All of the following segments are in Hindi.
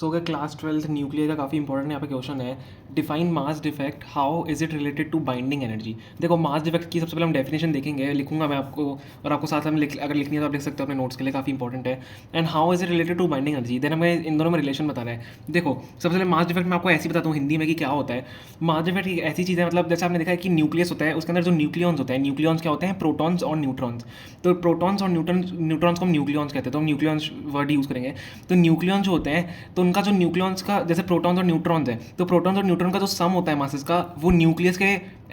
सो अगर क्लास 12th न्यूक्लियर का काफ़ी इंपॉर्टेंट यहाँ पे क्वेश्चन है, define mass defect, how is it related to binding energy. देखो मास डिफेक्ट की सबसे पहले हम डेफिनेशन देखेंगे, लिखूंगा मैं आपको, और आपको साथ में अगर लिखनी है तो आप लिख सकते हो अपने नोट्स के लिए, काफ़ी इंपॉर्टेंट है। And how is it related to binding energy, then हमें इन दोनों में रिलेशन बताना है। देखो सबसे पहले मास डिफेक्ट मैं आपको ऐसे ही बताता हूँ हिंदी में कि क्या होता है। मास डिफेक्ट एक ऐसी चीज़ है, मतलब जैसे आपने देखा है कि न्यूक्लियस होता है, उसके अंदर जो न्यूक्लियॉन्स होते हैं, न्यूक्लियॉन्स क्या होते हैं, प्रोटॉन्स और न्यूट्रॉन्स। तो प्रोटॉन्स और न्यूट्रॉन्स को हम न्यूक्लियॉन्स कहते हैं, तो हम न्यूक्लियॉन्स वर्ड यूज़ करेंगे। तो न्यूक्लियॉन जो होते हैं, तो उनका जो न्यूक्लियॉन्स का, जैसे प्रोटॉन्स और न्यूट्रॉन्स है, तो प्रोटॉन्स और न्यूट्रॉन का जो सम होता है मासेस का, वो न्यूक्लियस के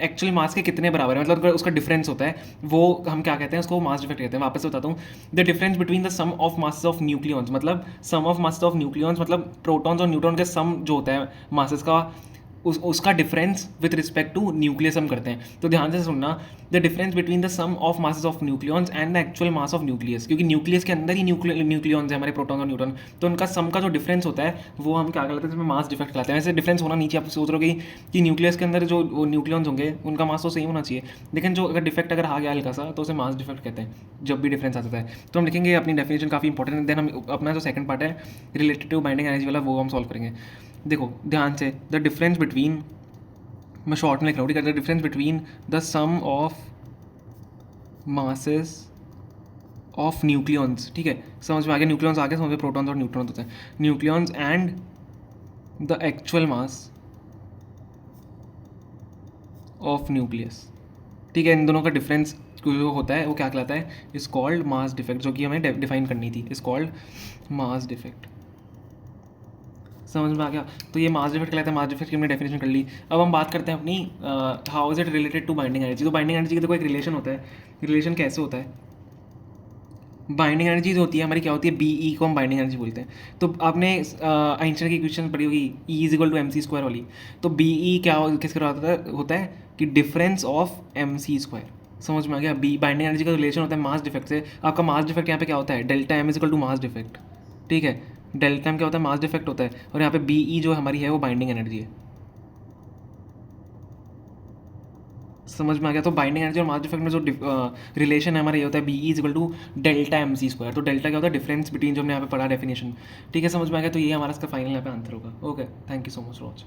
एक्चुअल मास के कितने बराबर है, मतलब उसका डिफरेंस होता है, वो हम क्या कहते हैं, उसको मास डिफेक्ट कहते हैं। वापस बताता हूँ, the difference between the sum of masses of nucleons, मतलब sum of masses of nucleons, मतलब प्रोटॉन्स और न्यूट्रॉन के सम जो होता है मासेस का, उसका difference with respect to nucleus हम करते हैं। तो ध्यान से सुनना, the difference between the sum of masses of nucleons and the actual mass of nucleus, क्योंकि न्यूक्लियस के अंदर ही न्यूक्लियॉन्स है हमारे, प्रोटॉन और न्यूट्रॉन, तो उनका सम का जो डिफरेंस होता है वो हम क्या कहते हैं, इसमें मास डिफेक्ट कहलाते हैं। ऐसे डिफरेंस होना नीचे, आप सोच रहे हो कि न्यूक्लियस के अंदर जो न्यूक्लियॉन्स होंगे उनका मास तो सेम होना चाहिए, लेकिन जो अगर डिफेक्ट अगर आ गया हल्का सा तो उसे मास डिफेक्ट कहते हैं, जब भी डिफरेंस आता है। तो हम लिखेंगे अपनी डेफिनेशन, काफ़ी इंपॉर्टेंट है। देन हम अपना जो सेकंड पार्ट है रिलेटेड टू बाइंडिंग एनर्जी वाला, वो हम सॉल्व करेंगे। देखो ध्यान से, द डिफरेंस बिटवीन, मैं शॉर्ट में लिख रहा हूँ, ठीक है, the difference between the sum of masses of nucleons, ठीक है, समझ में आ गया, न्यूक्लियॉन्स आ गया, समझ में, प्रोटॉन्स और न्यूट्रॉन्स होते हैं, nucleons and the actual mass of nucleus, ठीक है, इन दोनों का डिफरेंस जो होता है वो क्या कहलाता है, इज कॉल्ड मास डिफेक्ट, जो कि हमें डिफाइन करनी थी, इज कॉल्ड मास डिफेक्ट। समझ में आ गया। तो ये मास डिफेक्ट कहलाता है, मास डिफेक्ट की हमने डेफिनेशन कर ली। अब हम बात करते हैं अपनी how is it related to binding energy. तो बाइंडिंग एनर्जी का देखो एक रिलेशन होता है, रिलेशन कैसे होता है, बाइंडिंग एनर्जी जो होती है हमारी क्या होती है, बी ई को हम बाइंडिंग एनर्जी बोलते हैं। तो आपने आइंस्टाइन की इक्वेशन पढ़ी होगी, E is equal to m c square वाली। तो बी ई क्या किसके होता है कि difference of m c square. समझ में आ गया। बी बाइंडिंग एनर्जी का रिलेशन होता है मास डिफेक्ट से। आपका मास डिफेक्ट यहाँ पे क्या होता है, delta m is equal to mass defect, ठीक है, डेल्टा एम क्या होता है, मास डिफेक्ट होता है, और यहाँ पे बी ई जो हमारी है वो बाइंडिंग एनर्जी है। समझ में आ गया। तो बाइंडिंग एनर्जी और मास डिफेक्ट में जो रिलेशन है हमारा ये होता है, B E is equal to delta m c square. तो डेल्टा क्या होता है, डिफरेंस बिटवीन, जो हमने यहाँ पे पढ़ा डेफिनेशन, ठीक है, समझ में आ गया। तो ये हमारा इसका फाइनल यहाँ पे आंसर होगा। Okay, thank you so much for watching.